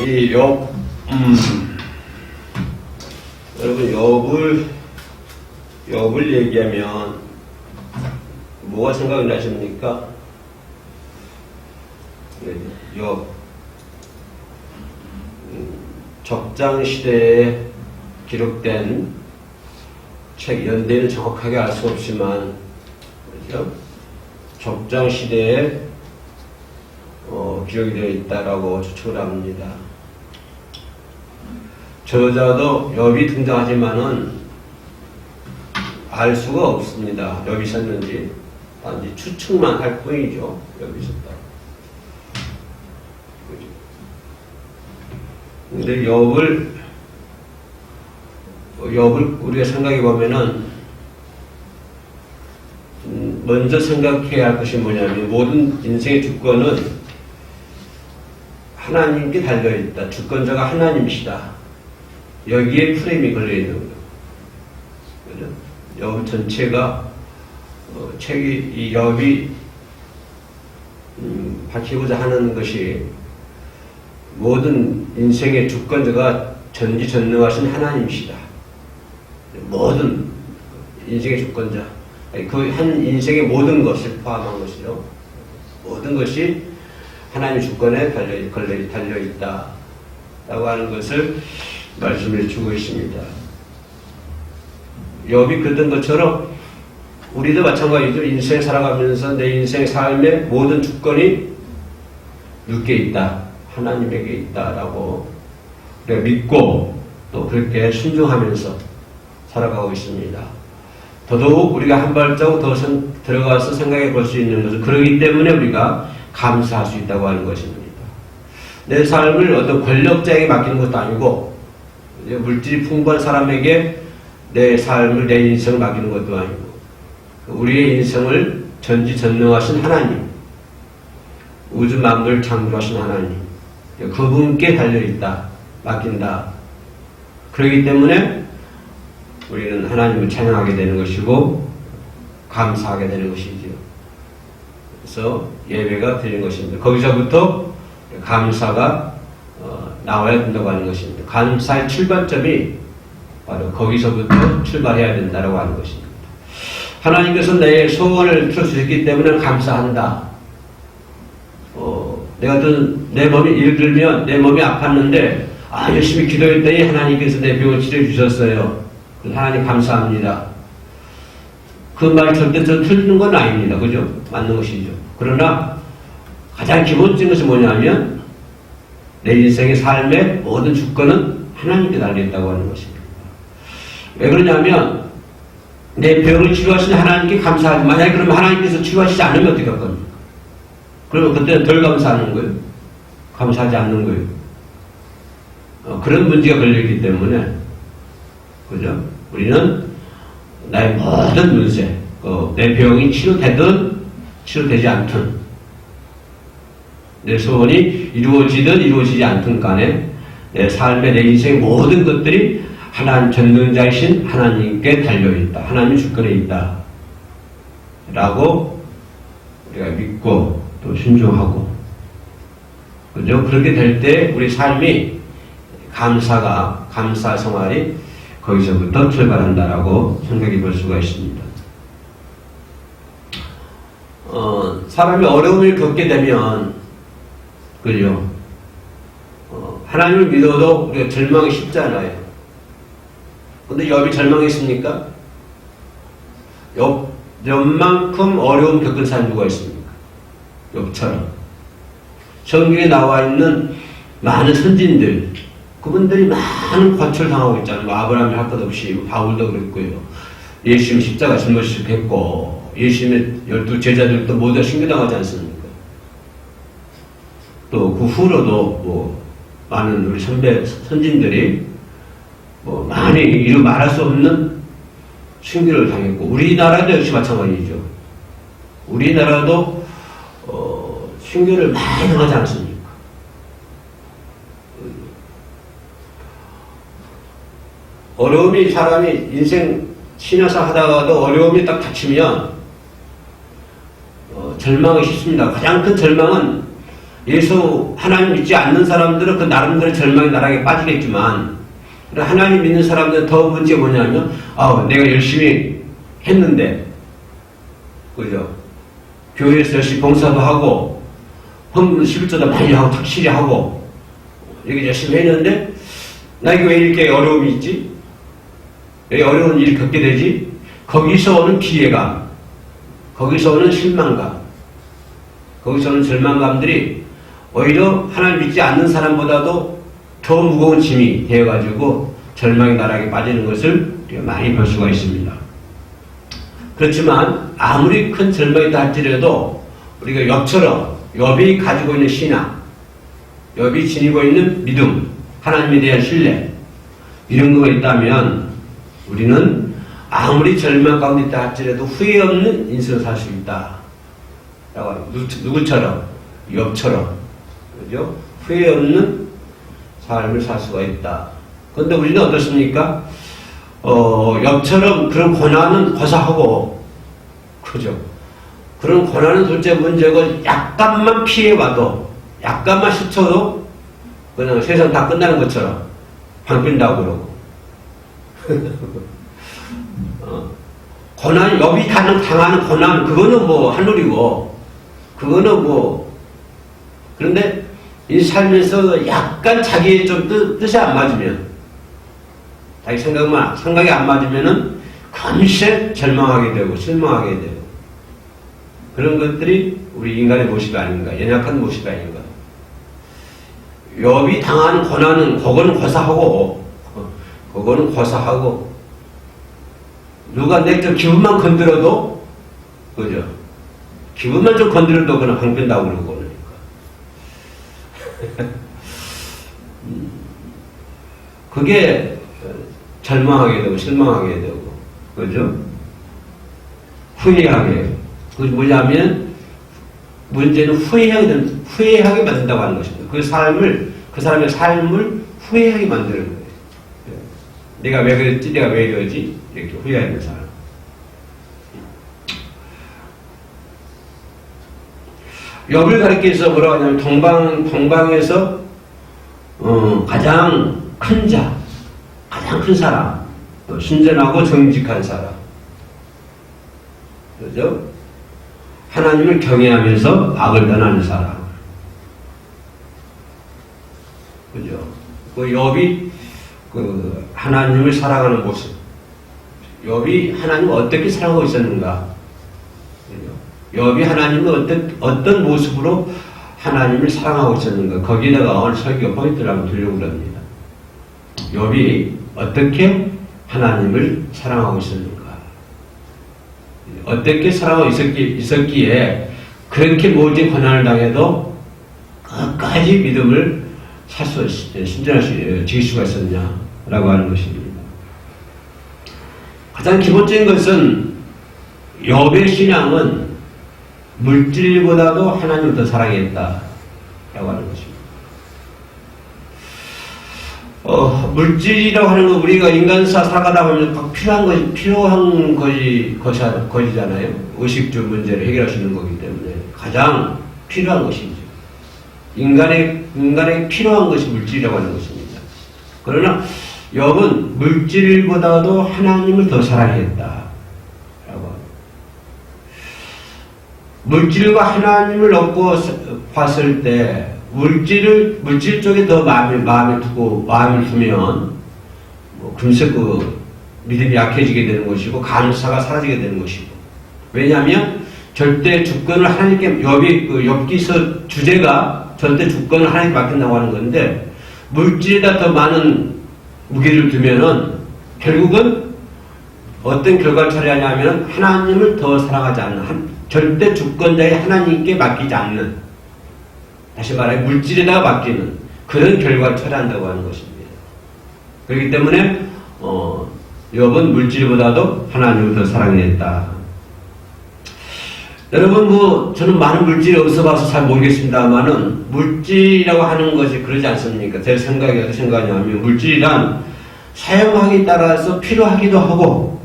이 여러분, 엽을 얘기하면 뭐가 생각이 나십니까? 엽. 적장시대에 기록된 책, 연대는 정확하게 알 수 없지만, 그렇죠? 적장시대에 기록이 되어 있다라고 추측을 합니다. 저자도 엽이 등장하지만은 알 수가 없습니다. 엽이 있었는지. 단지 추측만 할 뿐이죠. 엽이 있었다. 근데 엽을 우리가 생각해 보면은, 먼저 생각해야 할 것이 뭐냐면, 모든 인생의 주권은 하나님께 달려있다. 주권자가 하나님이시다. 여기에 프레임이 걸려있는 거예요. 그죠? 엽 전체가, 책이, 이 엽이, 밝히고자 하는 것이, 모든 인생의 주권자가 전지전능하신 하나님이시다. 모든 인생의 주권자, 그 한 인생의 모든 것을 포함한 것이죠. 모든 것이 하나님의 주권에 달려있다 라고 하는 것을 말씀해 주고 있습니다. 엽이 그랬던 것처럼 우리도 마찬가지죠. 인생 살아가면서 내 인생의 삶의 모든 주권이 누구께 있다? 하나님에게 있다라고 우리가 믿고 또 그렇게 순종하면서 살아가고 있습니다. 더더욱 우리가 한 발자국 더 들어가서 생각해 볼 수 있는 것은, 그러기 때문에 우리가 감사할 수 있다고 하는 것입니다. 내 삶을 어떤 권력자에게 맡기는 것도 아니고, 물질이 풍부한 사람에게 내 삶을, 내 인생을 맡기는 것도 아니고, 우리의 인생을 전지전능하신 하나님, 우주 만물을 창조하신 하나님, 그분께 달려있다, 맡긴다. 그렇기 때문에 우리는 하나님을 찬양하게 되는 것이고 감사하게 되는 것이죠. 그래서 예배가 드리는 것입니다. 거기서부터 감사가 나와야 된다고 하는 것입니다. 감사의 출발점이 바로 거기서부터 출발해야 된다고 하는 것입니다. 하나님께서 내 소원을 들어주셨기 때문에 감사한다. 내가 내 몸이 일들면 내 몸이 아팠는데 열심히 기도했더니 하나님께서 내 병을 치료해 주셨어요. 하나님 감사합니다. 그 말이 절대 틀리는 건 아닙니다. 그죠? 맞는 것이죠. 그러나 가장 기본적인 것이 뭐냐면, 내 인생의 삶의 모든 주권은 하나님께 달려있다고 하는 것입니다. 왜 그러냐면, 내 병을 치료하신 하나님께 감사하지. 만약에 그러면 하나님께서 치료하시지 않으면 어떻게 할 겁니까? 그러면 그때는 덜 감사하는 거예요. 감사하지 않는 거예요. 그런 문제가 걸려있기 때문에, 그죠? 우리는 나의 모든 문제, 내 병이 치료되든 치료되지 않든, 내 소원이 이루어지든 이루어지지 않든 간에 내 삶의, 내 인생의 모든 것들이 하나님 전능자이신 하나님께 달려있다. 하나님의 주권에 있다. 라고 우리가 믿고 또 순종하고, 그죠? 그렇게 될 때 우리 삶이 감사 생활이 거기서부터 출발한다라고 생각해 볼 수가 있습니다. 사람이 어려움을 겪게 되면, 그죠? 하나님을 믿어도 우리가 절망이 쉽잖아요. 근데 엽이 절망했습니까? 엽만큼 어려움 겪은 사람이 누가 있습니까? 엽처럼. 성경에 나와 있는 많은 선진들, 그분들이 많은 과철을 당하고 있잖아요. 아브라함이 할 것 없이, 바울도 그랬고요. 예수님 십자가 짊어지시고 했고, 예수님의 12 제자들도 모두 신교당하지 않습니까? 또 그 후로도 많은 우리 선진들이 많이 이루 말할 수 없는 신교를 당했고, 우리나라도 역시 마찬가지죠. 우리나라도 신교를 많이 당하지 않습니까? 어려움이, 사람이 인생 신여사 하다가도 어려움이 딱 닥치면 절망이 쉽습니다. 가장 큰 절망은 예수 하나님 믿지 않는 사람들은 그 나름대로 절망의 나락에 빠지겠지만 하나님 믿는 사람들은 더 문제가 뭐냐면 내가 열심히 했는데 그죠? 교회에서 열심히 봉사도 하고 헌금 11조도 많이 하고 탁실히 하고 이렇게 열심히 했는데 나에게 왜 이렇게 어려움이 있지? 왜 어려운 일을 겪게 되지? 거기서 오는 피해감, 거기서 오는 실망감, 거기서 오는 절망감들이 오히려 하나님 믿지 않는 사람보다도 더 무거운 짐이 되어가지고 절망의 나락에 빠지는 것을 우리가 많이 볼 수가 있습니다. 그렇지만 아무리 큰 절망이 있다 할지라도 우리가 욥이 가지고 있는 신앙, 욥이 지니고 있는 믿음, 하나님에 대한 신뢰 이런 거가 있다면 우리는 아무리 절망 가운데 있다 할지라도 후회 없는 인생을 살 수 있다. 누구처럼? 욥처럼. 그죠? 후회 없는 삶을 살 수가 있다. 그런데 우리는 어떻습니까? 욥처럼 그런 고난은 고사하고, 그죠? 그런 고난은 둘째 문제고, 약간만 피해봐도, 약간만 스쳐도, 그냥 세상 다 끝나는 것처럼 방빈다고 그러고. 고난, 욥이 당하는 고난, 그거는 뭐, 한놀이고, 그거는 뭐, 그런데 이 살면서 약간 자기의 좀 뜻이 안 맞으면, 자기 생각이 안 맞으면은 금세 절망하게 되고, 실망하게 되고, 그런 것들이 우리 인간의 모습이 아닌가, 연약한 모습이 아닌가. 욥이 당하는 고난은, 그거는 고사하고, 누가 내 기분만 건드려도, 그죠? 기분만 좀 건드려도 그냥 방편다고 그러고 그러니까. 그게 절망하게 되고, 실망하게 되고, 그죠? 후회하게. 그게 뭐냐면, 문제는 후회하게 만든다고 하는 것입니다. 그 사람의 삶을 후회하게 만드는 거예요. 내가 왜 그랬지? 내가 왜 이러지? 이렇게 후회하는 사람. 욥을 가리켜서 뭐라고 하냐면 동방에서 가장 큰 사람, 순전하고 정직한 사람, 그죠? 하나님을 경외하면서 악을 떠나는 사람, 그죠? 그 욥이 하나님을 사랑하는 모습, 욥이 하나님을 어떻게 사랑하고 있었는가? 욥이 하나님을 어떤 모습으로 하나님을 사랑하고 있었는가? 거기다가 오늘 설교 포인트를 한번 두려고 합니다. 욥이 어떻게 하나님을 사랑하고 있었는가? 어떻게 사랑하고 있었기에 그렇게 모든 고난을 당해도 끝까지 믿음을 지킬 수가 있었냐라고 하는 것입니다. 가장 기본적인 것은 욥의 신앙은 물질보다도 하나님을 더 사랑했다라고 하는 것입니다. 물질이라고 하는 건 우리가 인간사 살아가다 보면 필요한 것이잖아요. 의식주 문제를 해결할 수 있는 거기 때문에 가장 필요한 것이죠. 인간의 필요한 것이 물질이라고 하는 것입니다. 그러나 욥은 물질보다도 하나님을 더 사랑했다. 물질과 하나님을 놓고 봤을 때 물질 쪽에 더 마음을 두면 금세 믿음이 약해지게 되는 것이고 감사가 사라지게 되는 것이고, 왜냐하면 절대 주권을 하나님께 욥기서 주제가 절대 주권을 하나님께 맡긴다고 하는 건데, 물질에다 더 많은 무게를 두면은 결국은 어떤 결과를 처리하냐면 하나님을 더 사랑하지 않는, 절대 주권자의 하나님께 맡기지 않는, 다시 말해 물질에다가 맡기는 그런 결과를 처리한다고 하는 것입니다. 그렇기 때문에 욥은 물질보다도 하나님을 더 사랑했다. 여러분 저는 많은 물질이 어디서 봐서 잘 모르겠습니다만은 물질이라고 하는 것이 그러지 않습니까? 제 생각이 어떻게 생각하냐면 물질이란 사용하기에 따라서 필요하기도 하고,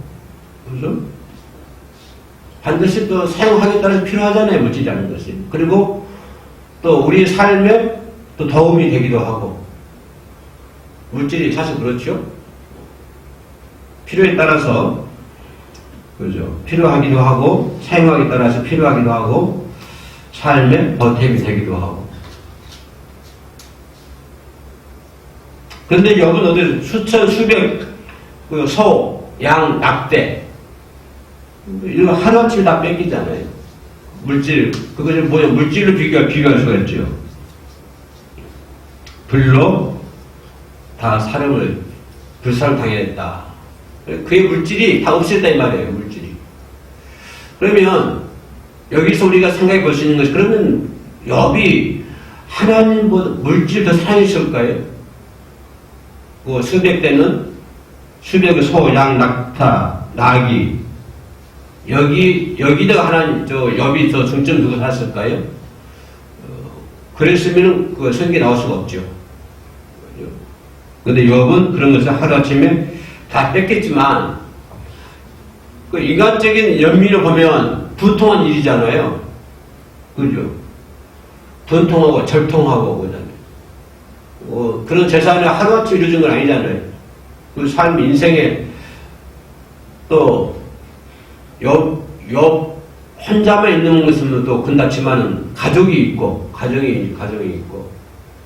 그죠? 반드시 또 사용하기에 따라서 필요하잖아요, 물질이라는 것이. 그리고 또 우리 삶에 또 도움이 되기도 하고, 물질이 사실 그렇죠? 필요에 따라서, 그죠? 필요하기도 하고, 사용하기에 따라서 필요하기도 하고, 삶에 보탬이 되기도 하고. 그런데 여러분 어디 수천, 수백, 소, 양, 낙대, 이거 하루아침에 다 뺏기잖아요. 물질, 그것을 뭐냐, 물질로 비교할 수가 있죠. 불로 다 사람을 불살당했다. 그의 물질이 다 없앴다 이 말이에요, 물질이. 그러면 여기서 우리가 생각해 볼 수 있는 것이, 그러면 욥이 하나님보다 물질 더 사랑했을까요? 그 수백대는 수백의 소, 양, 낙타, 나귀, 여기다가 하나님, 욥이 더 중점 두고 살았을까요? 그랬으면 그 성경에 나올 수가 없죠. 근데 욥은 그런 것을 하루아침에 다 뺏겼지만, 그 인간적인 연민을 보면 분통한 일이잖아요. 그죠? 분통하고 절통하고 그러잖아요. 그런 재산을 하루아침에 이루어진 건 아니잖아요. 그 삶, 인생에 또 욥 혼자만 있는 것은 또 그렇지만은 가족이 있고, 가정이 있고,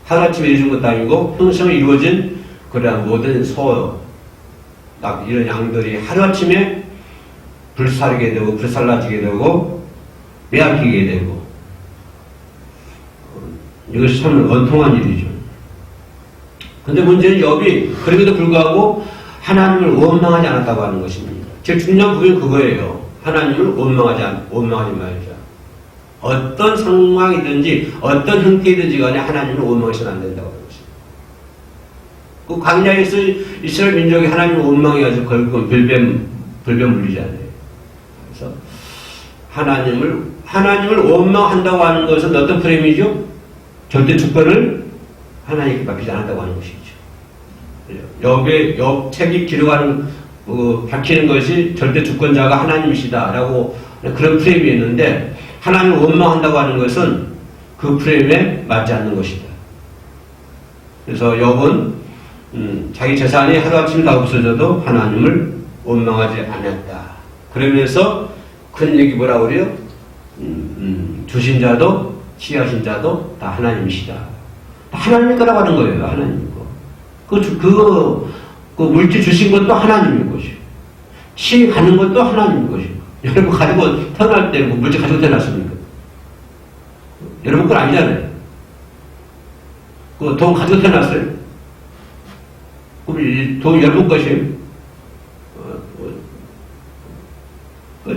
하루아침에 이루어진 것도 아니고 평생에 이루어진 그러한 모든 소, 이런 양들이 하루아침에 불사르게 되고, 불살라지게 되고, 빼앗기게 되고, 이것이 참 원통한 일이죠. 근데 문제는 욥이 그럼에도 불구하고 하나님을 원망하지 않았다고 하는 것입니다. 제일 중요한 부분이 그거예요. 하나님을 원망하지 말자. 어떤 상황이든지 어떤 형태이든지 간에 하나님을 원망해서는 안 된다고 하는 것입니다. 그 광야에서 이스라엘 민족이 하나님을 원망해가지고 결국 별뱀 물리잖아요. 그래서 하나님을 원망한다고 하는 것은 어떤 프레임이죠? 절대 주권을 하나님께 맡기지 않았다고 하는 것이죠. 욥의 책이 기록하는, 밝히는 것이 절대 주권자가 하나님이시다라고 그런 프레임이었는데, 하나님을 원망한다고 하는 것은 그 프레임에 맞지 않는 것이다. 그래서 욥은 자기 재산이 하루아침에 다 없어져도 하나님을 원망하지 않았다. 그러면서 큰 얘기 뭐라고 그래요? 주신 자도 취하신 자도 다 하나님이시다. 하나님이 거라고 하는 거예요. 하나님이고. 그 물질 주신 것도 하나님인 것이고, 치 가는 것도 하나님인 것이고. 여러분 가지고 태어날 때 뭐 물질 가지고 태어났습니까? 여러분 건 아니잖아요. 그 돈 가지고 태어났어요? 그럼 이 돈 여러분 것이에요?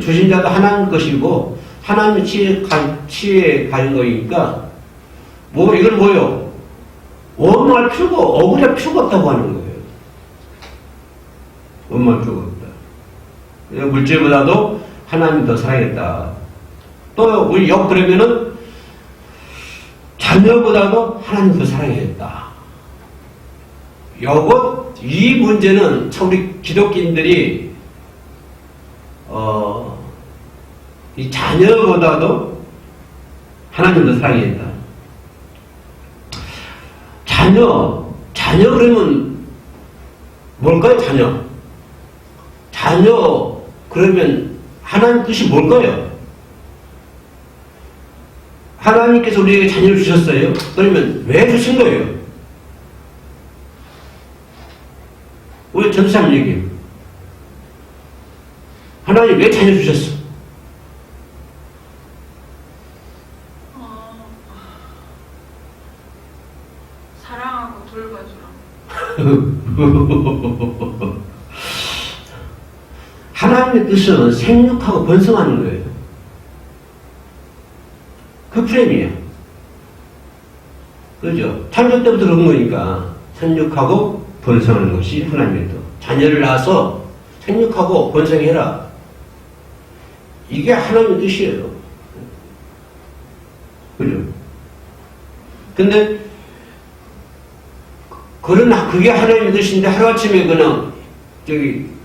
주신 자도 하나님 것이고, 하나님의 치에 가는 거니까, 이건 뭐요? 원망할 필요가, 억울할 필요가 없다고 하는 거예요. 원망할 필요가 없다. 물질보다도 하나님 더 사랑했다. 또, 우리 욥 그러면은, 자녀보다도 하나님 더 사랑했다. 욥은, 이 문제는 참 우리 기독교인들이, 이 자녀보다도 하나님 더 사랑했다. 자녀 그러면 뭘까요? 자녀 그러면 하나님 뜻이 뭘까요? 하나님께서 우리에게 자녀를 주셨어요. 그러면 왜 주신 거예요? 왜 전사님 얘기해요? 하나님 왜 자녀 주셨어? 사랑하고 돌봐주라. 하나님의 뜻은 생육하고 번성하는 거예요. 그 프레임이에요. 그죠? 창조 때부터 그런 거니까 생육하고 번성하는 것이 하나님의 뜻. 자녀를 낳아서 생육하고 번성해라. 이게 하나님의 뜻이에요. 그죠? 근데 그러나 그게 하나님의 뜻인데 하루아침에 그냥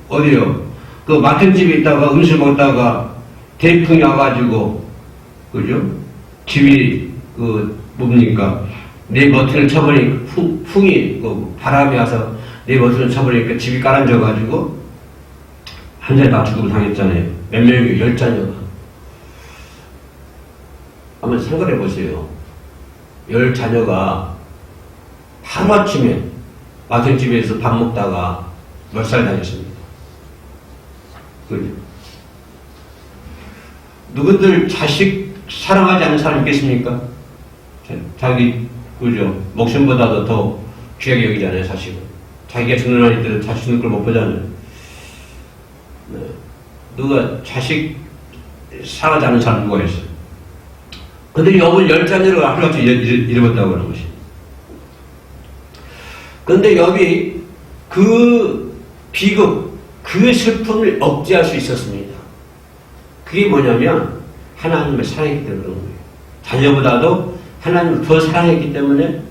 어디요? 그 마탱집에 있다가 음식 먹다가 대풍이 와가지고 그죠? 집이 뭡니까? 내 머리를 쳐버리니까, 풍이, 바람이 와서 내 머리를 쳐버리니까 집이 깔아져가지고, 한 자리 다 죽음을 당했잖아요. 몇 명이 10자녀가. 한번 생각해 보세요. 10자녀가 하루아침에 마ten집에서 밥 먹다가 멸살 당했습니다. 그죠? 누구들 자식 사랑하지 않는 사람 있겠습니까? 자기, 그죠? 목숨보다도 더 귀하게 여기잖아요, 자식은. 자기가 죽는 아이들은 자식 죽는 걸 못 보잖아요. 네. 누가 자식 사랑하지 않는 사람 누가 있어요? 근데 욥은 10자녀를 하루아침에 잃어버렸다고 그러는 것이. 근데 욥이 그 비극, 그 슬픔을 억제할 수 있었습니다. 그게 뭐냐면 하나님을 사랑했기 때문에 그런 거예요. 자녀보다도 하나님을 더 사랑했기 때문에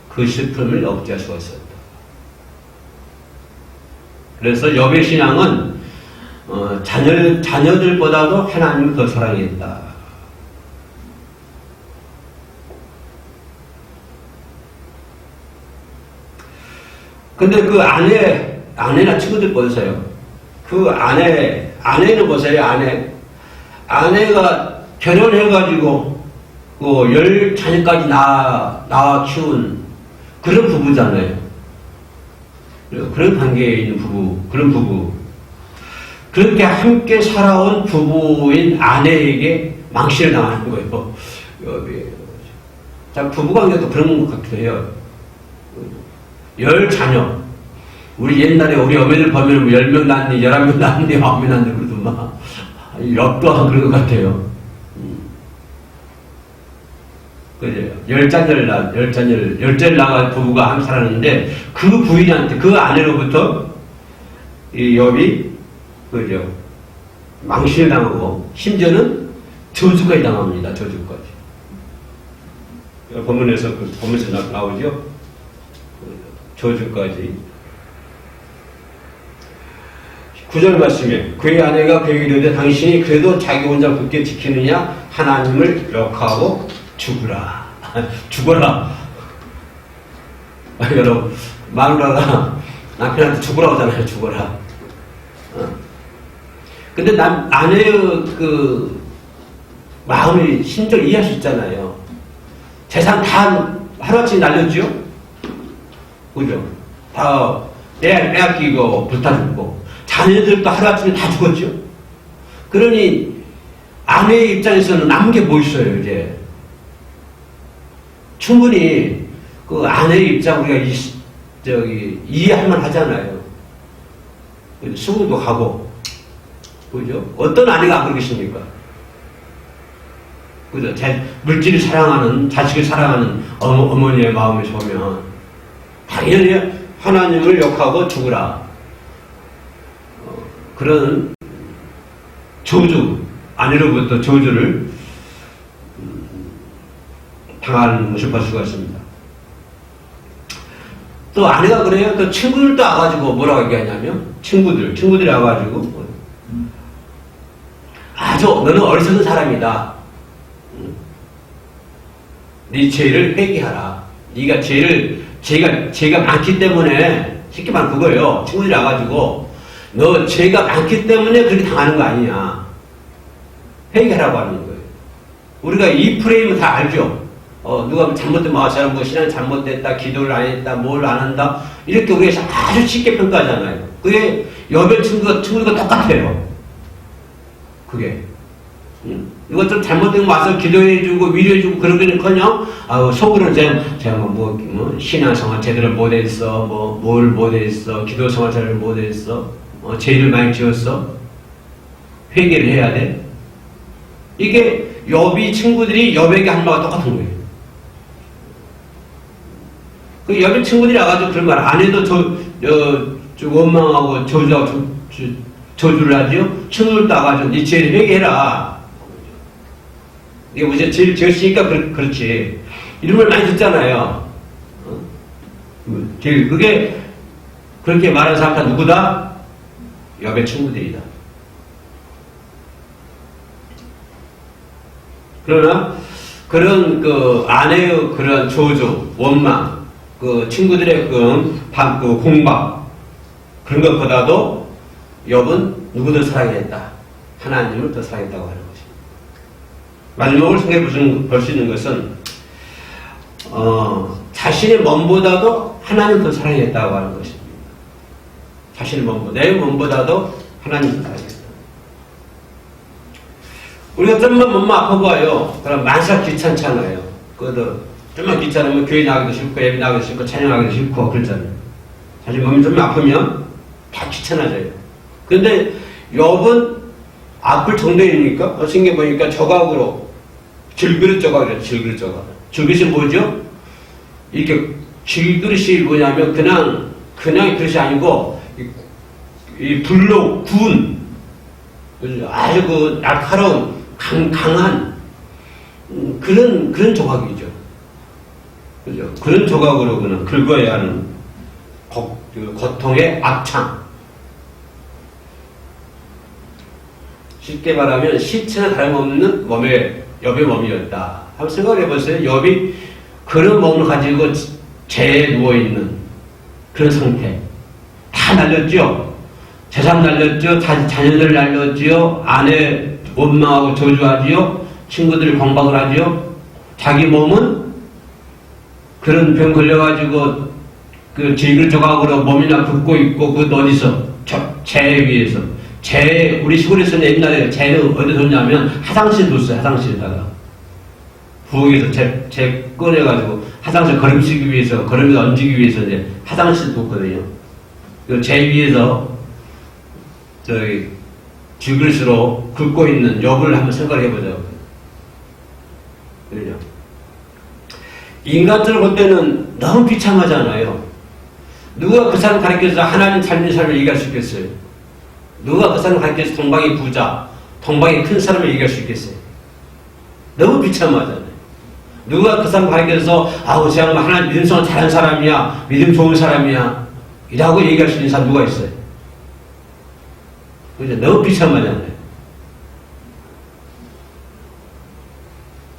그 슬픔을 억제할 수가 있었다. 그래서 욥의 신앙은 자녀들보다도 하나님을 더 사랑했다. 근데 그 아내나 친구들 보세요. 그 아내는 보세요, 아내가 결혼해가지고, 10자녀까지 낳아 키운 그런 부부잖아요. 그런 관계에 있는 그런 부부. 그렇게 함께 살아온 부부인 아내에게 망신을 당하는 거예요. 자, 부부 관계도 그런 것 같기도 해요. 10자녀. 우리 옛날에 우리 어머니들 보면 10명 낳았니, 11명 낳았니, 9명 낳았니, 그러더만. 역도한 그런 것 같아요. 그죠? 10자녀를 낳은 부부가 함께 살았는데, 그 부인한테, 그 아내로부터, 이 욥이, 그죠? 망신을 당하고, 심지어는 저주까지 당합니다, 저주까지. 본문에서 나오죠? 저주까지. 9절 말씀에 그의 아내가 그에게 이르되 당신이 그래도 자기 혼자 굳게 지키느냐 하나님을 욕하고 죽으라. 죽어라. 여러분 마누라가 남편한테 죽으라고 하잖아요. 죽어라. 근데 아내의 그 마음이 심적으로 이해할 수 있잖아요. 재산 다 하루아침에 날렸죠? 그죠? 다 빼앗기고 불타 죽고 자녀들도 하루아침에 다 죽었죠? 그러니 아내의 입장에서는 남은 게 뭐 있어요, 이제? 충분히 그 아내의 입장 우리가 이해할 만 하잖아요. 수고도 하고, 그죠? 어떤 아내가 안 그러겠습니까? 그죠? 물질을 사랑하는, 자식을 사랑하는 어머니의 마음을 보면, 당연히 하나님을 욕하고 죽으라. 그런 저주, 아내로부터 저주를 당하는 것을 볼 수가 있습니다. 또 아내가 그래요. 또 친구들도 와가지고 뭐라고 얘기하냐면, 친구들이 와가지고, 너는 어리석은 사람이다. 네 죄를 회개하라. 네가 죄가 많기 때문에, 쉽게 말하면 그거예요. 친구들이 와가지고, 너 죄가 많기 때문에 그렇게 당하는 거 아니냐. 회개하라고 하는 거예요. 우리가 이 프레임은 다 알죠. 누가 잘못되면 저런 신앙이 잘못됐다, 기도를 안 했다, 뭘 안 한다. 이렇게 우리가 아주 쉽게 평가하잖아요. 그게 여별 친구가 똑같아요. 그게. 이것 좀 잘못된 거 와서 기도해주고 위로해주고 그러기는커녕 속으로는 제가 신앙생활 제대로 못했어, 뭘 못했어, 기도생활 잘 못했어, 죄를 많이 지었어, 회개를 해야 돼. 이게 욥이 친구들이 욥에게 한 말과 똑같은 거예요. 그 욥의 친구들이 와가지고 그런 말, 아내도 원망하고 저주를 하죠. 친구들도 와가지고 네 죄를 회개해라. 이게 우리가 죄를 지었으니까 그렇지. 이런 말 많이 듣잖아요. 그게 그렇게 말하는 사람 다 누구다? 욥의 친구들이다. 그러나 그런 그 아내의 그런 조조, 원망, 그 친구들의 그 공박, 그런 것보다도 욥은 누구를 사랑했다? 하나님을 더 사랑했다고 하는 것입니다. 마지막으로 생각해 볼 수 있는 것은, 자신의 몸보다도 하나님을 더 사랑했다고 하는 것입니다. 자신의 몸보다, 내 몸보다도 하나님을 사랑했다. 우리가 좀만 몸만 아파 보아요. 그럼 만사 귀찮잖아요. 그것도 좀만 귀찮으면 교회 나가기도 싫고, 예배 나가기도 싫고, 찬양하기도 싫고, 그러잖아요. 사실 몸이 좀 아프면 다 귀찮아져요. 근데 욥은 아플 정도입니까? 생겨보니까 조각으로, 질그릇 조각이래요. 질그릇 조각. 질그릇이 뭐죠? 이렇게 질그릇이 뭐냐면 그냥 그릇이 아니고 이 불로 구운 아주 그 날카로운 강한 그런 조각이죠. 그죠? 그런 조각으로 그는 긁어야 하는 고통의 악창. 쉽게 말하면 시체나 다름없는 욥의 몸이었다. 한번 생각해 보세요. 욥이 그런 몸을 가지고 재에 누워있는 그런 상태. 다 날렸죠? 재산 날렸죠? 자녀들 날렸죠? 아내 원망하고 저주하지요? 친구들이 공박을 하지요? 자기 몸은 그런 병 걸려가지고 그 질글 조각으로 몸이나 붓고 있고, 그것 어디서? 재 위에서. 우리 시골에서는 옛날에 재는 어디서 뒀냐면 화장실에 뒀어요. 화장실에다가. 부엌에서 재 꺼내가지고 화장실 걸음치기 위해서, 걸음에다 얹기 위해서 이제 화장실에 뒀거든요. 그 재 위에서 질그릇으로 긁고 있는 욥을 한번 생각을 해보자고. 그러죠. 인간들을 볼 때는 너무 비참하잖아요. 누가 그 사람 가르쳐서 하나님 삶의 삶을 얘기할 수 있겠어요? 누가 그 사람 가르쳐서 동방의 부자, 동방의 큰 사람을 얘기할 수 있겠어요? 너무 비참하잖아요. 누가 그 사람 가르쳐서 아우 저 양반 하나님 믿음 생활 잘하는 사람이야, 믿음 좋은 사람이야 이라고 얘기할 수 있는 사람 누가 있어요? 그죠? 너무 비참하잖아요.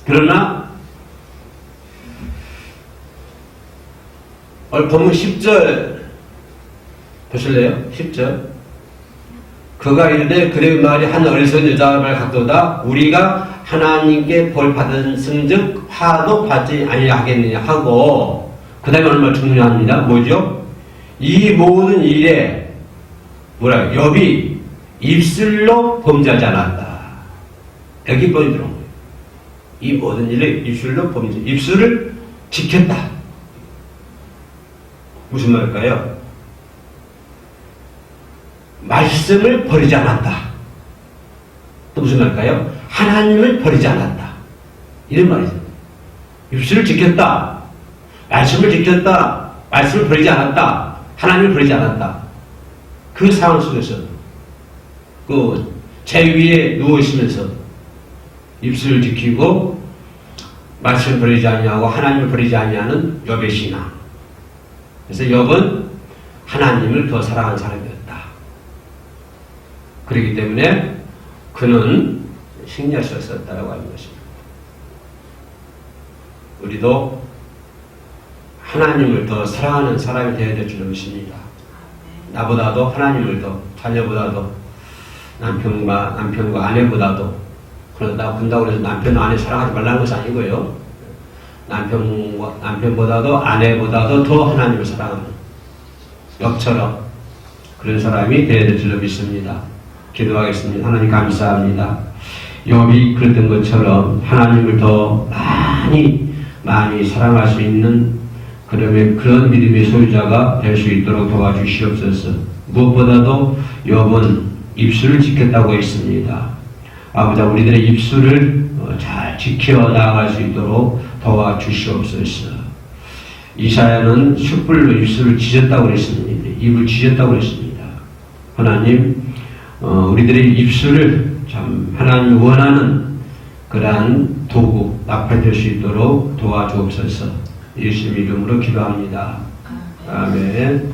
그러나 본문 10절 보실래요? 10절. 그가 이르되 그의 말이 한 어리석은 여자의 말 같도다. 우리가 하나님께 벌 받은 승즉 화도 받지 아니하겠느냐 하고, 그 다음에 얼마나 중요합니다. 뭐죠? 이 모든 일에 욥이 입술로 범죄하지 않았다. 여기 포인트 들어온 거예요. 이 모든 일에 입술로 입술을 지켰다. 무슨 말일까요? 말씀을 버리지 않았다. 또 무슨 말일까요? 하나님을 버리지 않았다. 이런 말이죠. 입술을 지켰다. 말씀을 지켰다. 말씀을 버리지 않았다. 하나님을 버리지 않았다. 그 상황 속에서 재 위에 누워있으면서 입술을 지키고 말씀을 버리지 아니하고 하나님을 버리지 아니하는 욥의 신앙. 그래서 욥은 하나님을 더 사랑하는 사람이었다. 그렇기 때문에 그는 승리할 수 있었다라고 하는 것입니다. 우리도 하나님을 더 사랑하는 사람이 되어야 될 줄 믿습니다. 나보다도 하나님을 더, 자녀보다도, 남편과 아내보다도, 그러다 본다고 해서 남편, 아내 사랑하지 말라는 것이 아니고요. 남편보다도 아내보다도 더 하나님을 사랑하는 욥처럼 그런 사람이 되어야 될 줄로 믿습니다. 기도하겠습니다. 하나님 감사합니다. 욥이 그랬던 것처럼 하나님을 더 많이 사랑할 수 있는 그런 믿음의 소유자가 될 수 있도록 도와주시옵소서. 무엇보다도 욥은 입술을 지켰다고 했습니다. 아버지, 우리들의 입술을 잘 지켜 나아갈 수 있도록 도와주시옵소서. 이사야는 숯불로 입술을 찢었다고 했습니다. 입을 찢었다고 했습니다. 하나님, 우리들의 입술을 참 하나님 원하는 그러한 도구, 나팔 될 수 있도록 도와주옵소서. 예수님 이름으로 기도합니다. 아멘.